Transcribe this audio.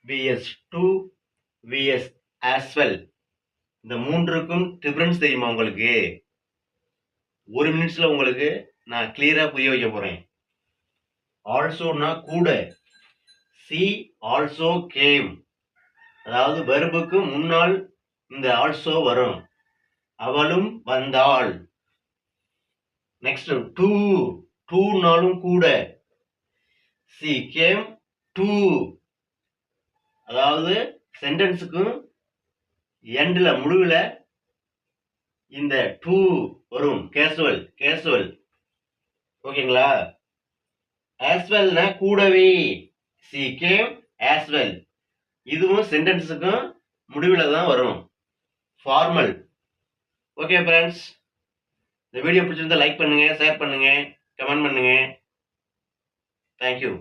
vs to vs as well. இந்த மூன்றுக்கும் difference தெரியுமா உங்களுக்கு? ஒரு மினிட்ஸ்ல உங்களுக்கு நான் கிளியரா புரிய வைக்க போறேன். ஆல்சோனா கூட, she also came, அதாவது வெர்புக்கு முன்னால் இந்த ஆல்சோ வரும். அவளும் வந்தாள். நெக்ஸ்ட் டூ நாளும் கூட, she came to, அதாவது சென்டென்ஸுக்கும் எண்ட்ல முடிவுல இந்த டூ வரும். கேசுவல் ஓகேங்களா? as well னா கூடவே, she came as well, இதுவும் சென்டென்ஸுக்கும் முடிவுல தான் வரும். ஃபார்மல். ஓகே ஃப்ரெண்ட்ஸ், இந்த வீடியோ பிடிச்சிருந்தா லைக் பண்ணுங்க, ஷேர் பண்ணுங்க, கமெண்ட் பண்ணுங்க. தேங்க்யூ.